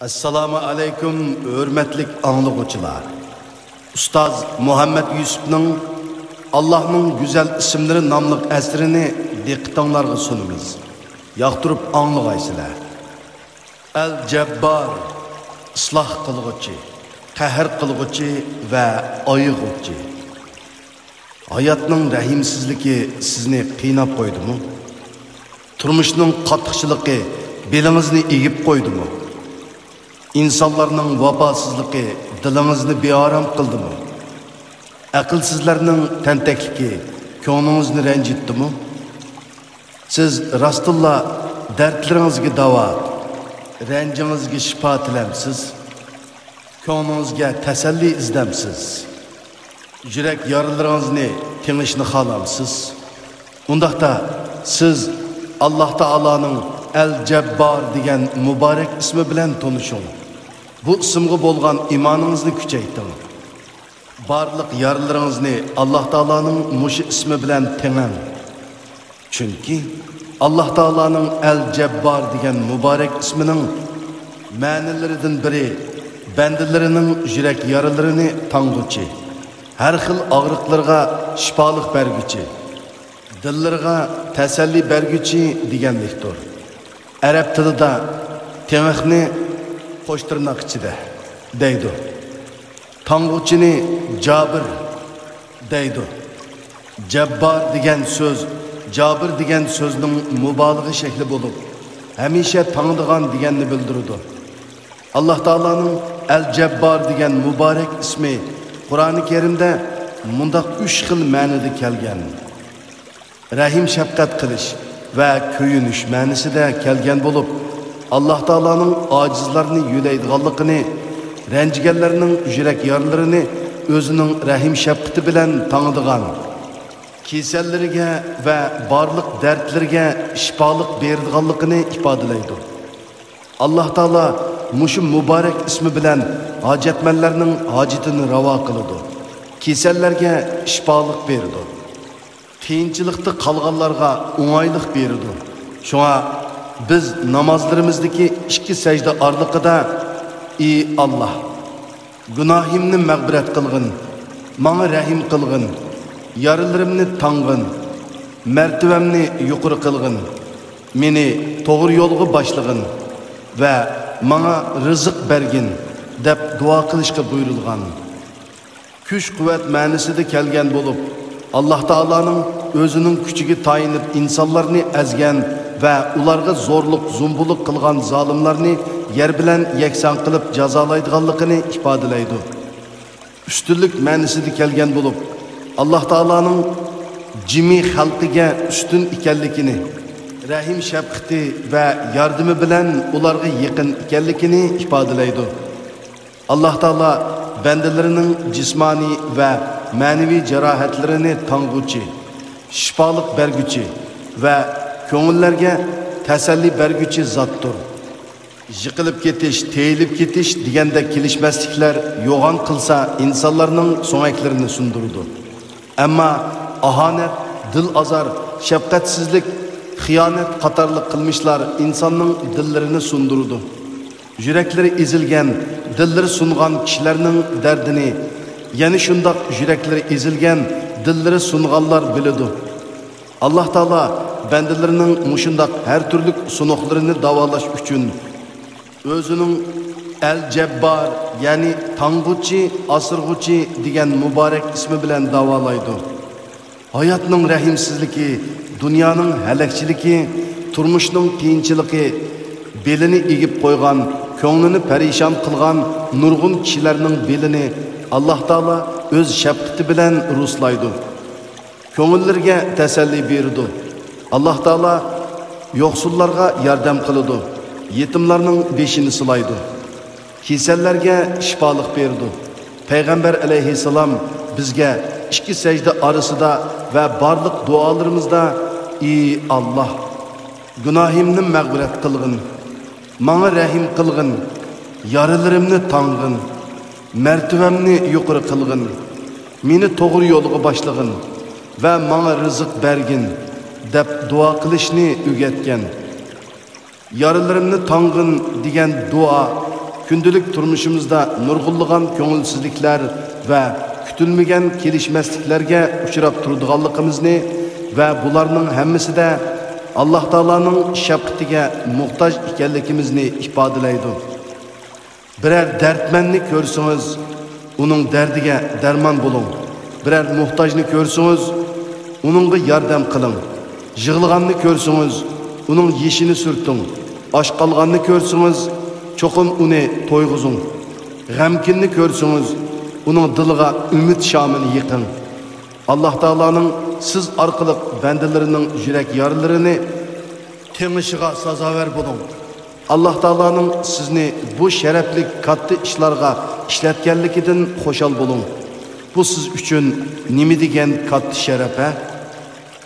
Assalomu alaykum, hurmatli anglag'uvchilar. Ustoz Muhammad Yusufning Allohning go'zal ismlari nomli asrini diqqatingizga sunamiz. Yoqtirib anglag'aysizlar. Al-Jabbar, isloh qilg'uvchi, qahr qilg'uvchi va oyig'uvchi. Hayotning rahimsizligi sizni qiynab qo'ydimi? Turmushning qattiqchiligi belingizni egib qo'ydimi? İnsanlarning vafosizligi dilingizni beorom qildimi? Aqlsizlarning tantakligi ko'nglingizni ranjitdimi? Siz rastulla dardlaringizga davo, ranjingizga shifo tilamsiz? Ko'nglingizga tasalli izdamsiz? Yurak yaralaringizni tingishni xohlamsiz? Undaqda siz Alloh taolaning Al-Jabbar degan muborak ismi bilan tanishing. Bu ismga bo'lgan iymoningizni kuchaytiring. Barliq yaralaringizni Alloh taolaning mushi ismi bilan tenging. Chunki Alloh taolaning Al-Jabbar degan muborak ismining ma'nilaridan biri bandalarining yurak yaralarini tang'uvchi, har xil og'riqlarga shifolik berguchi, dillarga tasalli berguchi deganlikdir. Arab tilida tengikni qo'shtirnoq ichida deydi. Tang'uvchini Jabir deydi. Jabbar degan so'z, Jabir degan so'zning mubolag'a shakli bo'lib, hamisha tangdigan deganni bildiradi. Alloh taolaning Al-Jabbar degan muborak ismi Qur'oni Karimda mundaq 3 xil ma'noda kelgan. Rahim shafqat qilish va kuyunish ma'nosida kelgan bo'lib, Alloh taolaning ojizlarni yo'laydiganligini, ranjiganlarning yurak yorlarini o'zining rahim shafqati bilan tanıdigan, kasallariga va barliq dardlarga shifolik beradiganligini ifodalaydi. Alloh taolo mushu muborak ismi bilan hojatmanlarning hojatini ravo qiladi, kasallarga shifolik beradi, qiyinchilikda qolganlarga o'ng'aylik beradi. Shunga biz namozlarimizdagi 2 sajda orliqida ey Alloh, gunohimni mag'firat qilgin, menga rahim qilgin, yaralarimni tang'in, martabamni yuqori qilgin, meni to'g'ri yo'lga boshlagin va menga rizq bergin deb duo qilishga buyurilgan. Kuch-quvvat ma'nosida kelgan bo'lib, Alloh taolaning o'zining kuchiga tayinib insonlarni azgan va ularga zo'rlik, zumbuluk qilgan zolimlarni yer bilan yakson qilib jazolaydiganligini ifodalaydi. Ustunlik ma'nosida kelgan bo'lib, Alloh taolaning jimi xalqiga ustun ekanligini, rahim shafqati va yordami bilan ularga yaqin ekanligini ifodalaydi. Alloh taolo bandalarining jismoniy va ma'naviy jarohatlarini tang'uvchi, shifolik berguchi va ko'ngillarga tasalli berguchi zotdir. Yiqilib ketish, teyilib ketish deganda kelishmasliklar yo'g'on qilsa insonlarning so'ngaklarini sundurdi. Ammo ahonat, dil azar, shafqatsizlik, xiyonat qatorliq qilmishlar insonning dillarini sundurdi. Yuraklari ezilgan, dillari sungan kishilarning dardini, yana shundoq yuraklari ezilgan, dillari sunganlar biladi. Alloh taolo bandalarining mushundoq har turli sunuqlarini davolash uchun o'zining Al-Jabbar, ya'ni tang'uvchi, asirg'uvchi degan muborak ismi bilan davolaydi. Hayotning rahimsizligi, dunyoning halakchiligi, turmushning qiyinchiligi belini egib qo'ygan, ko'nglini parishon qilgan nurg'un kishilarning belini Alloh taolo o'z shafqati bilan ruslaydi. Ko'ngillarga tasalli berdi. Alloh taolo yo'qsullarga yordam qiladi, yetimlarning beshini silaydi, kasallarga shifolik berdi. Payg'ambar alayhissalom bizga 2 sajda orasida va barliq duolarimizda ey Alloh, gunohimni mag'firat qilgin, menga rahim qilgin, yaralarimni tang'in, martabamni yuqori qilgin, meni to'g'ri yo'lga boshlagin va menga rizq bergin deb duo qilishni o'rgatgan. Yaralarimni tang'in degan duo gündelik turmuşumuzda nurg'unlagan ko'ngilsizliklar va kutilmagan kelishmasliklarga uchrab turadiganligimizni va bularning hammasida Alloh taolaning shafqatiga muhtoj ekanligimizni ifodalaydi. Biror dardmanni ko'rsangiz, uning dardiga darmon bo'ling. Biror muhtojni ko'rsangiz, uningga yordam qiling. Yig'ilganni ko'rsangiz, uning yeshini surting. Och qolganni ko'rsangiz, cho'qim uni to'yg'izing. G'amkinni ko'rsangiz, uning diliga umid shamini yiqing. Alloh taolaning siz orqali bandalarining yurak yorlarini temishiga sazovar bo'ling. Alloh taolaning sizni bu sharafli katta ishlarga ishlatganligidan xushal bo'ling. Bu siz uchun nima degan katta sharaf?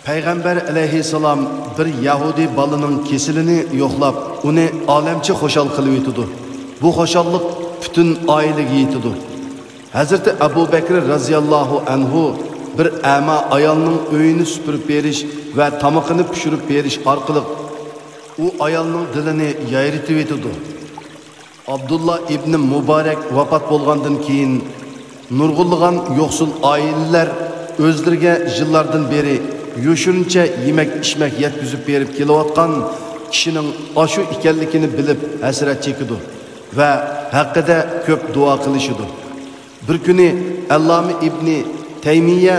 Payg'ambar alayhissalom bir Yahudi balaning kesilini yo'qlab, uni olamcha xushal qilib yetdi. Bu xushallik butun oilaga yetdi. Hazrat Abu Bakr radhiyallohu anhu bir ama ayolning uyini supurib berish va tamoqini pishirib berish orqali u ayolning dilini yayritib yetdi. Abdullah ibn Mubarak vafot bo'lgandan keyin nurg'unlagan yo'qsul oilalar o'zlariga yillardan beri yo'shirincha yemak-ichmak yetkazib berib kelayotgan kishining oshu ekanligini bilib hasrat chekidi va haqida ko'p duo qilishidi. Bir kuni Allama ibn Taymiya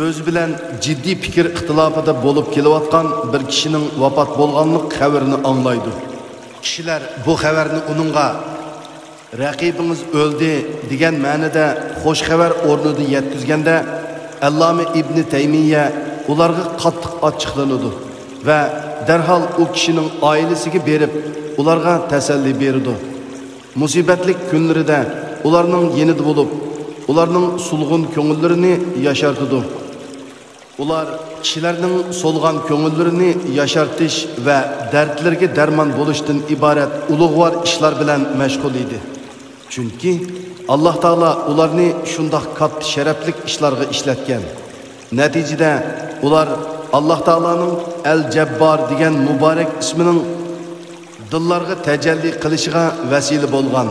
o'z bilan jiddiy fikr ixtilofida bo'lib kelayotgan bir kishining vafot bo'lganlik xabarini anglaydi. Kishilar bu xabarni uningga raqibingiz o'ldi degan ma'noda xo'sh xabar o'rnida yetkazganda Allama ibn Taymiya ularga qattiq ochiqlanadi va darhol u kishining oilasiga berib, ularga tasalli berdi. Musibatlik kunlarida ularning yenida bo'lib, ularning sulg'un ko'ngillarini yashartdi. Ular kishilarning so'lg'an ko'ngillarini yashartish va dardlarga darmon bo'lishdan iborat ulug'vor ishlar bilan mashg'ul edi. Chunki Alloh taolo ularni shundoq katta sharafli ishlarga ishlatgan. Natijada ular Alloh taolaning Al-Jabbor degan muborak ismining dillarga tajalli qilishiga vasila bo'lgan.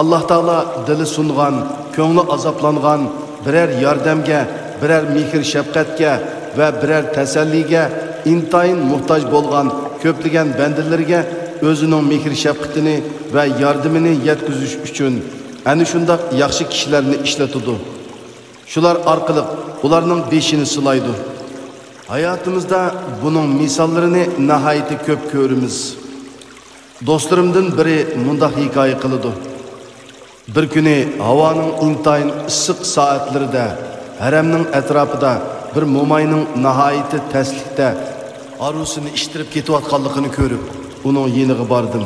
Alloh taolo dili sungan, ko'ngli azoblangan biror yordamga, biror mehr shafqatga va biror tasalliga intayin muhtoj bo'lgan ko'plagan bandalarga o'zining mehr shafqatini va yordamini yetkazish uchun ana shundoq yaxshi kishilarni ishlatadi. Shular orqali ularning beshini silaydi. Hayotimizda buning misollarini nihoyat ko'p ko'ramiz. Do'stlarimdan biri mundaq hikoya qiladi. Bir kuni havoning intayin issiq soatlarida haramning atrofida bir mo'mayning nihoyat taslikda arusini ishtirib ketayotganligini ko'rib, uning yeniga bordim.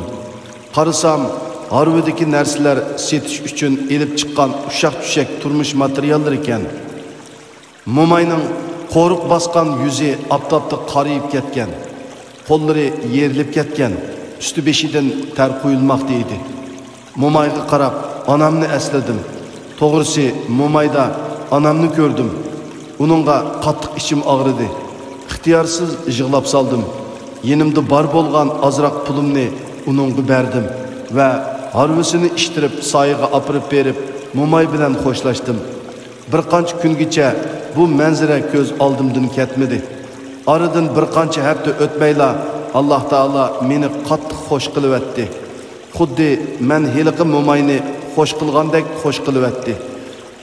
Qarasam, arvidagi narsalar setish uchun elib chiqqan ushaq-tushak turmush materiallar ekan. Mo'mayning qo'riq bosgan yuzi oftobda qariyib ketgan, qo'llari yerilib ketgan, usti beshidan ter quyilmoqda edi. Mo'mayga qarab, onamni esladim. To'g'risi, mo'mayda onamni ko'rdim. Uningga qattiq ichim og'ridi. İxtiyorsiz yig'lab soldim. Yenimda bor bo'lgan ozroq pulimni uningga berdim va harvisini ishtirib soyiga opirib berib, mo'may bilan xo'shlashdim. Bir qancha kungacha bu manzara ko'z oldimdan ketmadi. Oradan bir qancha hafta o'tmayla Alloh taolo meni qattiq xo'sh qilibdi. Xuddi men heliqi mo'mayni xo'sh qilgandek xo'sh qilibdi.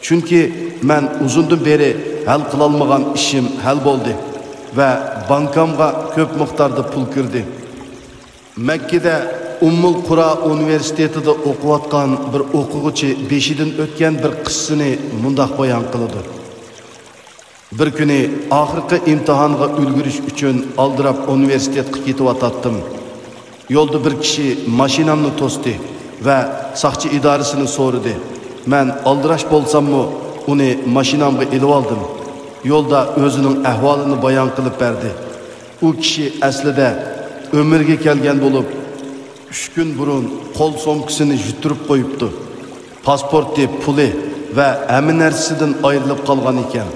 Chunki men uzundan beri hal qila olmagan ishim hal bo'ldi va bankamga ko'p miqdorda pul kirdi. Makkada Ummul Qura universitetida o'qiyotgan bir o'quvchi beshidan o'tgan bir qissani mundaq bayon qiladi. Bir kuni oxirgi imtihonga ulgurish uchun aldirab universitetga ketib o'tdim. Yo'lda bir kishi mashinamni to'sdi va soqchi idorasini so'radi. Men aldirash bo'lsam-mu, uni mashinamga elib oldim. Yo'lda o'zining ahvolini bayon qilib berdi. U kishi aslida umrga kelgan bo'lib, 3 kun burun qo'l somkasini yuturib qo'yibdi. Pasporti, puli va hamma narsasidan ayrilib qolgan ekan.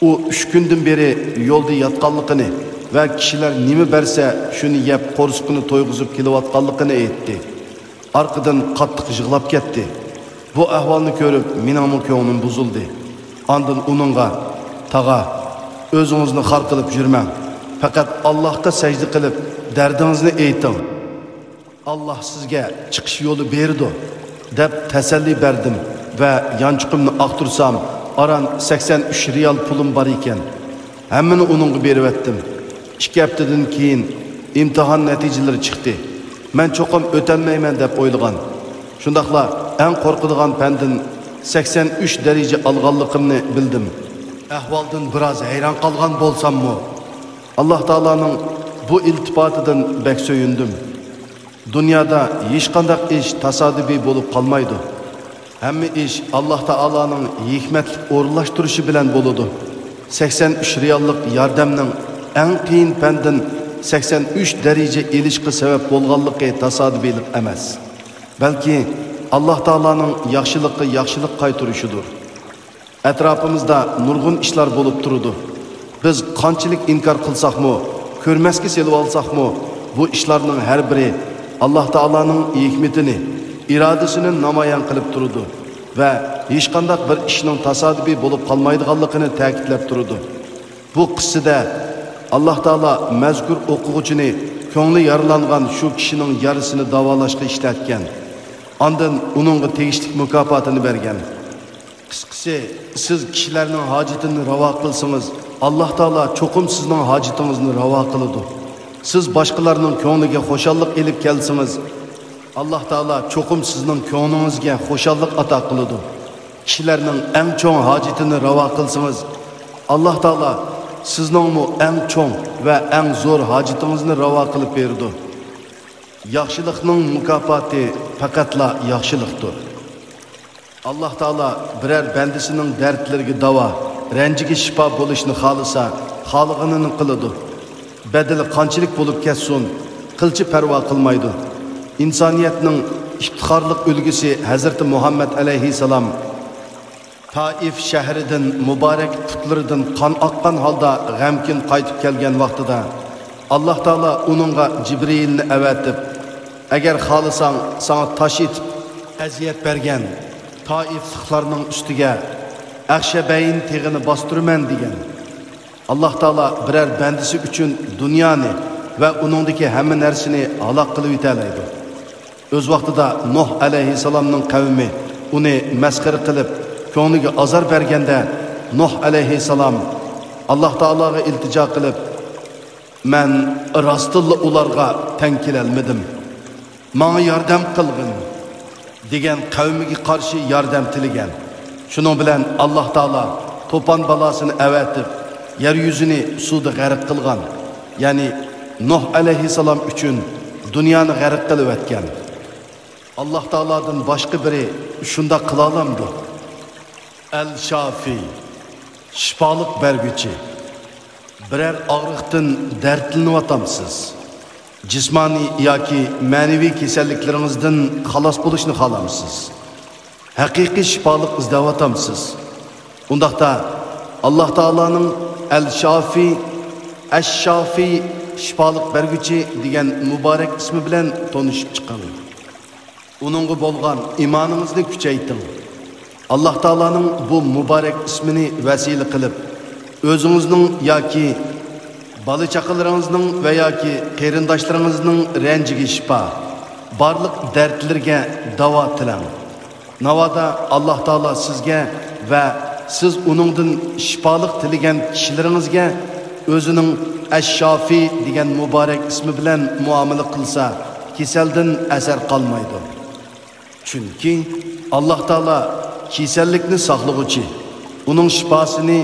U 3 kundan beri yo'lda yotganligini va kishilar nima bersa shuni yeb qo'rsqini to'yg'izib kelayotganligini aytdi. arqadan qattiq yig'lab ketdi. Bu ahvolni ko'rib, mening ko'nglim buzildi. Ondan uningga: "Tağa, o'zingizni xor qilib yurmang. Faqat Allohga sajda qilib, dardingizni ayting. Allah sizga chiqish yo'li berdi" deb tasalli berdim va yanchiqimni aqtirsam, aran 83 riyal pulim bor ekan. Hammani uningga berib etdim. 2 haftadan keyin imtihon natijalari chiqdi. Men cho'qim o'tolmayman deb o'ylagan. Shundaqla eng qo'rqadigan pandin 83 daraja olganligimni bildim. Ahvoldan biroz hayron qolgan bo'lsam-mu, Alloh taolaning bu iltifotidan bek so'yindim. Dunyoda hech qanday ish tasodifiy bo'lib qolmaydi. Hamma ish Alloh taolaning hikmatli o'rinlashtirishi bilan bo'ladi. 83 riyallik yordamning eng qiyin pandin 83 daraja elishga sabab bo'lganligi tasodifiylik emas. Balki Alloh taolaning yaxshilikka yaxshilik qaytarishidir. Atrofimizda nurg'un ishlar bo'lib turadi. Biz qanchalik inkor qilsakmi, ko'rmasga selib olsakmi, bu ishlarning har biri Alloh taolaning hikmatini, irodasini namoyon qilib turadi va hech qanday bir ishning tasodifiy bo'lib qolmaydiganligini ta'kidlab turadi. Bu qissada Alloh taolo mazkur o'quvchini ko'ngli yaralangan shu kishining yarasini davolashga ishlatgan. Ondan uningga tegishli mukofotini bergan. Qisqasi, siz kishilarning hojatini ravo qilsangiz, Alloh taolo cho'qim sizning hojatingizni ravo qiladi. Siz boshqalarning ko'ngliga xushallik elib kelsangiz, Alloh taolo cho'qim sizning ko'nglingizga xushallik ato qiladi. Kishilarning eng cho'ng hojatini ravo qilsangiz, Alloh taolo sizningmi eng cho'ng va eng zo'r hojatingizni ravo qilib berdi. Yaxshilikning mukofoti faqatla yaxshilikdir. Alloh taolo biror bandasining dardlariga davo, ranjiga shifo bo'lishni xolisa, xohlaganini qiladi. Bedeli qanchalik bo'lib ketsin, qilchi parvo qilmaydi. İnsaniyetning iftixorlik ulgusi Hazreti Muhammad alayhissalom Taif shahridan muborak putlaridan qon oqqan holda g'amkin qaytib kelgan vaqtida Alloh taolo uningga Jibrilni avatib, agar xohlasang sana tosh etib aziyat bergan Taifliklarning ustiga Aqshabayn teg'ini bostiraman degan. Alloh taolo biror bandasi uchun dunyoni va uningdagi hamma narsani halok qilib yetalaydi. O'z vaqtida Nuh alayhissalomning qavmi uni masxara qilib, ko'ngliga azor berganda, Nuh alayhissalom Alloh taologa iltijo qilib, "Men rostilla ularga teng kelolmadim. Menga yordam qilgin" degan qavmiga qarshi yordam tilagan. Shuning bilan Alloh taolo to'pon balosini avatib, yer yuzini suvda g'arq qilgan. Ya'ni Nuh alayhissalom uchun dunyoni g'arq qilib o'tgan. Alloh taolodan boshqa biri shunda qila olamdi. El-Shafi, shifolik berguchi. Biror og'riqdan dardlanayotmisiz? Jismoniy yoki ma'naviy kasalliklaringizdan xalos bo'lishni xohlamisiz? Haqiqiy shifolik izlayotmisiz? Undaqda Alloh taolaning El-Shafi, Ash-Shafi, shifolik berguchi degan muborak ismi bilan tanishib chiqing. Uningga bo'lgan iymoningizni kuchaytiring. Alloh taolaning bu muborak ismini vasila qilib, o'zingizning yoki bola chaqalaringizning va yoki qarindoshlaringizning ranjiga shifo, barliq dardlarga davo tilang. Navoda Alloh taolo sizga va siz uningdan shifolik tilagan kishilaringizga o'zining Ash-Shafi degan muborak ismi bilan muomala qilsa, kasaldan asar qolmaydi. Chunki Alloh taolo kasallikni saqlag'uchi, uning shifosini,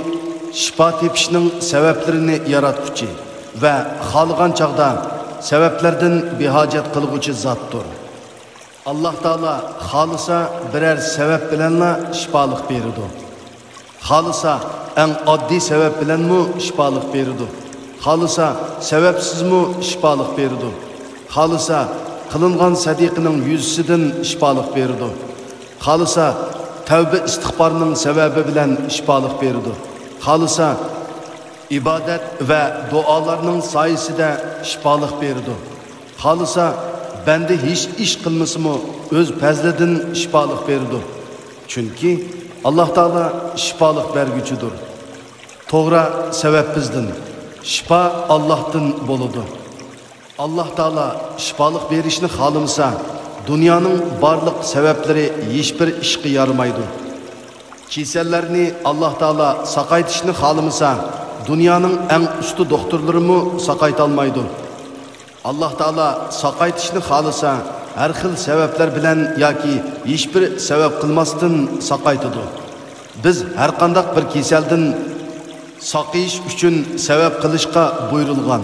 shifo tepishning sabablarini yaratguchi va xohlagan chaqda sabablardan behojat qilg'uchi zotdir. Alloh taolo xohlasa biror sabab bilanla shifolik beradi. Xohlasa eng oddiy sabab bilanmi shifolik beradi. Xohlasa sababsizmi shifolik beradi. Xohlasa qilingan sadiqining yuzsidan shifolik beradi. Xohlasa tavba istig'forning sababi bilan shifolik beradi. Xohlasa ibodat va duolarning soyasida shifolik beradi. Xohlasa banda hech ish qilmasimi öz fazlidan şifolik berdi. Chunki Alloh taolo şifolik berguchidir. To'g'ri sabab bizdan, şifa Allohdan bo'ladi. Alloh taolo şifolik berishni xohlamasa, dunyoning barliq sabablari hech bir ishga yaramaydi. Kasallarni Alloh taolo saqaytishni xohlamasa, dunyoning eng usti doktorlarimi saqayta olmaydi. Alloh taolo saqaytishni xohlasa, har xil sabablar bilan yoki hech bir sabab qilmasdan saqaytadi. Biz har qanday bir kasaldan saqayish uchun sabab qilishga buyurilgan.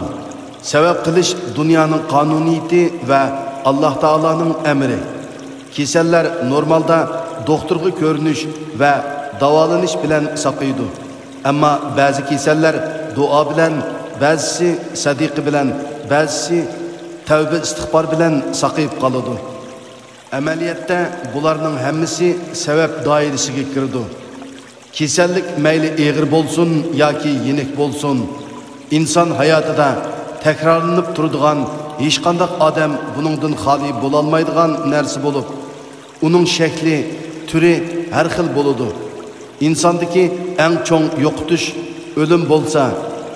Sabab qilish dunyoning qonuniyati va Alloh taoloning amri. Kasallar normalda doktorga ko'rinish va davolanish bilan saqaydi. Ammo ba'zi kasallar duo bilan, ba'zisi sadiqi bilan, ba'zisi tavba istig'for bilan saqayib qoladi. Amaliyotda bularning hammasi sabab doirasiga kirdi. Kasallik mayli og'ir bo'lsin yoki yengil bo'lsin, inson hayotida takrorlanib turadigan hech qanday odam buningdan xoli bo'la olmaydigan narsa bo'lib, uning shakli, turi har xil bo'ladi. İnsandaki en çoğ yo'qotish o'lim bo'lsa,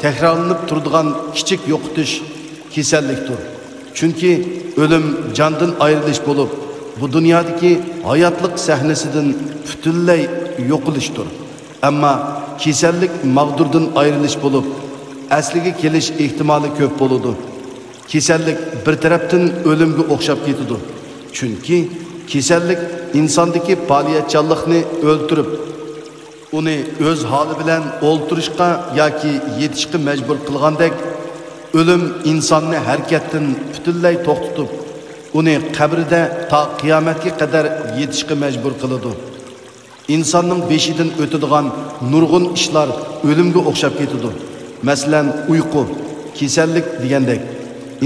takrorlanib turadigan kichik yo'qotish kasallikdir. Chunki o'lim jondan ayrilish bo'lib, bu dunyodagi hayotlik sahnasidan butunlay yo'qolishdir. Ammo kasallik mag'durdan ayrilish bo'lib, asliga kelish ehtimoli ko'p bo'ladi. Kasallik bir tarafdan o'limga o'xshab ketadi. Chunki kasallik insondagi faoliyatchanlikni o'ldirib, uni o'z holi bilan o'ltirishga yoki yetishga majbur qilgandek, o'lim insonni harakatdan butunlay to'xtatib, uni qabrida ta qiyomatga qadar yetishga majbur qiladi. İnsonning beshidan o'tadigan nurg'un ishlar o'limga o'xshab ketadi. Masalan, uyqu, kasallik degandek,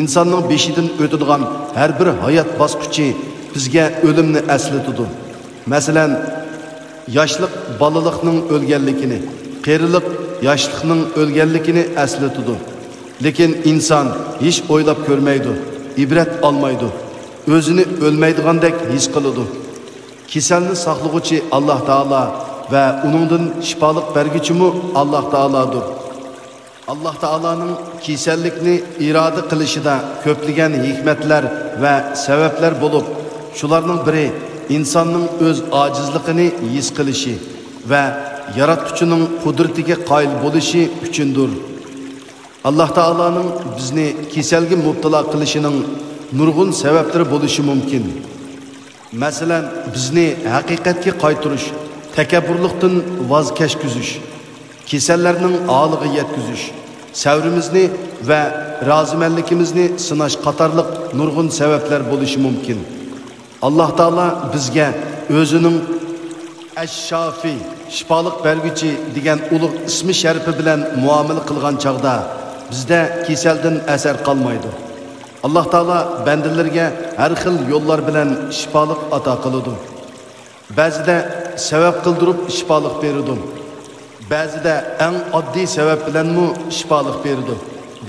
insonning beshidan o'tadigan har bir hayot bosqichi bizga o'limni eslatadi. Masalan, yoshlik bolalikning o'lganligini, qarilik yoshlikning o'lganligini eslatadi. Lekin inson hech o'ylab ko'rmaydi, ibrat olmaydi, o'zini o'lmaydigandek his qiladi. Kasalni saqlag'uchi Alloh taolo va uningdan shifolik berguchimi Alloh taolodir. Alloh taoloning kasallikni iroda qilishida ko'plagan hikmatlar va sabablar bo'lib, shularning biri insonning o'z ojizligini his qilishi va yaratuvchining qudratiga qoyil bo'lishi uchundir. Alloh taoloning bizni kasalga mubtalo qilishining nurg'un sabablari bo'lishi mumkin. Masalan, bizni haqiqatga qaytarish, takabburlikdan voz kechkizish, kasallarning oliga yetkizish, savrimizni va rozimanligimizni sinash qatorliq nurg'un sabablar bo'lishi mumkin. Alloh taolo bizga o'zining Ash-Shafi, shifolik berguchi degan ulug' ismi sharifi bilan muomala qilgan chaqda bizda kasaldan asar qolmaydi. Alloh taolo bandalarga har xil yo'llar bilan shifolik ato qiladi. Ba'zida sabab qildirib shifolik beradi. Ba'zida eng oddiy sabab bilanmi shifolik beradi.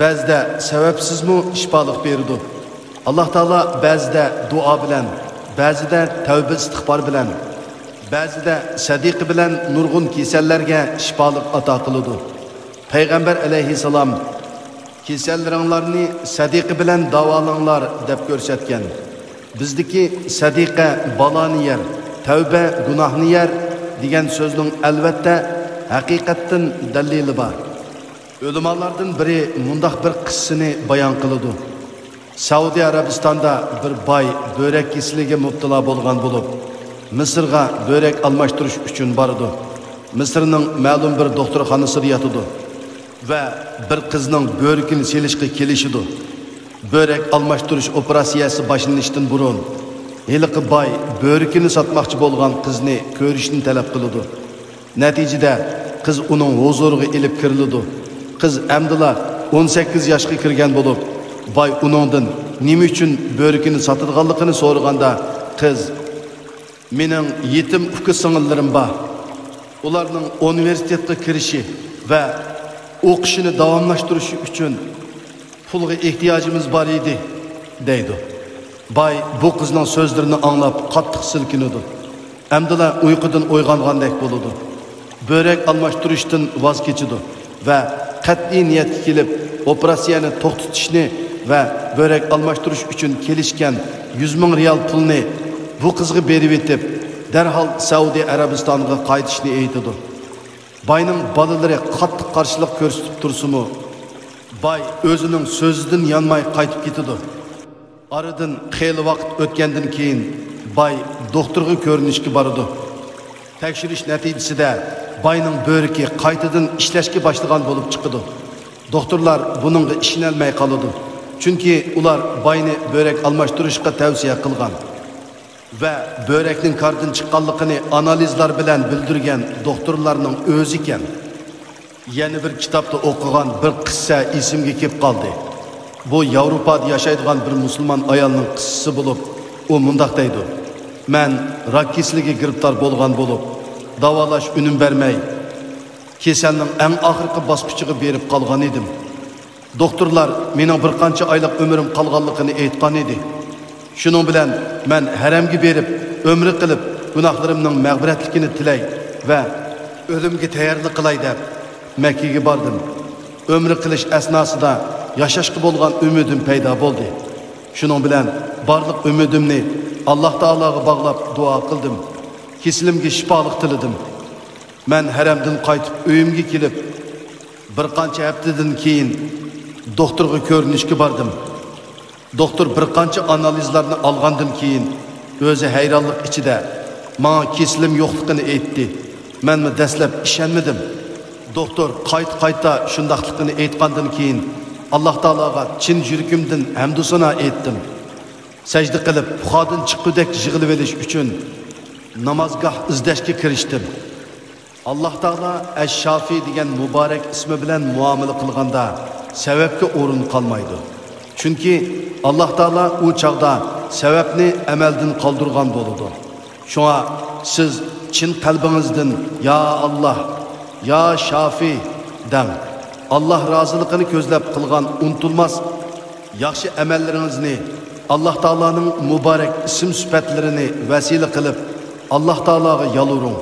Ba'zida sababsizmi shifolik beradi. Alloh taolo ba'zida duo bilan, ba'zida tavba istig'for bilan, ba'zida sadiqi bilan nurg'un kasallarga shifolik ato qiladi. Payg'ambar alayhissalom kasallaringlarni sadiqi bilan davolanglar deb ko'rsatgan. Bizdiki sadiqa baloni yer, tavba gunohni yer degan so'zning albatta haqiqatdan dalili bor. Ulamolardan biri mundaq bir qissani bayon qiladi. Saudiya Arabistonda bir boy börak kasaliga mubtalo bo'lgan bo'lib, Misrga börak almashtirish uchun bordi. Misrning ma'lum bir doktorxonasida yotdi va bir qizning börekini selishga kelishdi. Börak almashtirish operatsiyasi boshlanishdan burun heliqi boy börekini sotmoqchi bo'lgan qizni ko'rishni talab qildi. Natijada qiz uning huzuriga elib kirildi. Qiz amdila 18 yoshga kirgan bo'lib, boy uningdan nima uchun börekini sotadiganligini so'raganda, qiz mening yetim uka singillarim bor. Ularning universitetga kirishi va o'qishini davomlashtirishi uchun pulga ehtiyojimiz bor edi, deydi. Bay bu qizning so'zlarini anglab qattiq silkinadi. Amdila uyqudan uyg'ongandek bo'ladi. Börek almashtirishdan voz kechidi va qat'iy niyatga kelib, operatsiyani to'xtatishni va börek almashtirish uchun kelishgan 100 ming riyal pulni bu qizga berib etib, darhol Saudiya Arabistoniga qaytishni aytadi. Bayning bolalari qattiq qarshilik ko'rsatib tursimi, bay o'zining so'zidan yanmay qaytib ketadi. Aradan xeyli vaqt o'tgandan keyin bay doktorga ko'rinishga boradi. Tekshirish natijasida bayning böriki qaytadan ishlashga boshlagan bo'lib chiqadi. Doktorlar buningga ishonolmay qoladi. Chunki ular bayni börek almashtirishga tavsiya qilgan va börekning qardan chiqqanligini analizlar bilan bildirgan doktorlarning o'zi ekan. Yana bir kitobda o'qigan bir qissa esimga kelib qoldi. Bu Yevropada yashaydigan bir musulmon ayolning qissasi bo'lib, u mundaq deydi: "Men rak kasalligiga giribtor bo'lgan bo'lib, davolash unum bermay, kasalning eng oxirgi bosqichiga berib qolgan edim. Doktorlar mening bir qancha oylik umrim qolganligini aytgan edi. Shuning bilan men haramga berib, umri qilib, gunohlarimning mag'firatligini tilay va o'limga tayyorlik qilay deb Makkaga bordim. Umri qilish asnosida yashashga bo'lgan umidim paydo bo'ldi. Shuning bilan barliq umidimni Alloh taologa bog'lab duo qildim. Kesilimga shifolik tiladim. Men haramdan qaytib uyimga kelib, bir qancha haftadan keyin doktorga ko'rinishga bordim. Doktor bir qancha analizlarni olgandan keyin o'zi hayronlik ichida menga kesilim yo'qligini aytdi. Men dastlab ishonmadim. Doktor qayta shundaqligini aytgandan keyin Alloh taologa chin yuragimdan hamd sana aytdim. Sajda qilib, buxodan chiqqudek yig'ilib olish uchun namozgoh izlashga kirishdim. Alloh taolo Ash-Shafi degan muborak ismi bilan muomala qilganda sababga o'rin qolmaydi. Chunki Alloh taolo u chaqda sababni amaldan qoldirgan bo'ladi. Shunga siz chin qalbingizdan ya Alloh, ya Shafi deng. Allah razılıqını ko'zlab qilgan unutilmas yaxshi amallaringizni Alloh taolaning muborak ism sifatlarini vasila qilib Alloh taolaga yalvuring.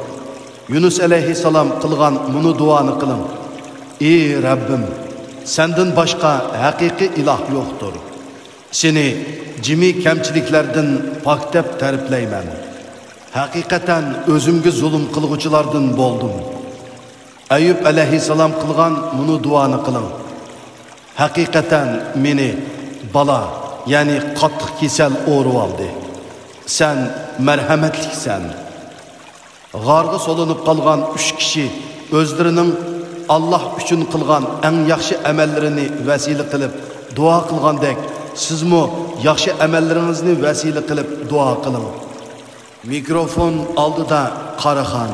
Yunus alayhissalom qilgan buni duoni qiling. Ey Rabbim, sendan boshqa haqiqiy iloh yo'qdir. Seni jimi kamchiliklardan pok deb ta'riflayman. Haqiqatan o'zimga zulm qilguvchilardan bo'ldim. Ayyub alayhissalom qilgan buni duoni qiling. Haqiqatan meni bala, ya'ni qattiq kasal o'rib oldi. Sen marhamatliksan. G'orga solinib qolgan 3 kishi o'zlarining Alloh uchun qilgan eng yaxshi amallarini vasila qilib duo qilgandek, sizmi yaxshi amallaringizni vasila qilib duo qiling. Mikrofon oldida Qaraxon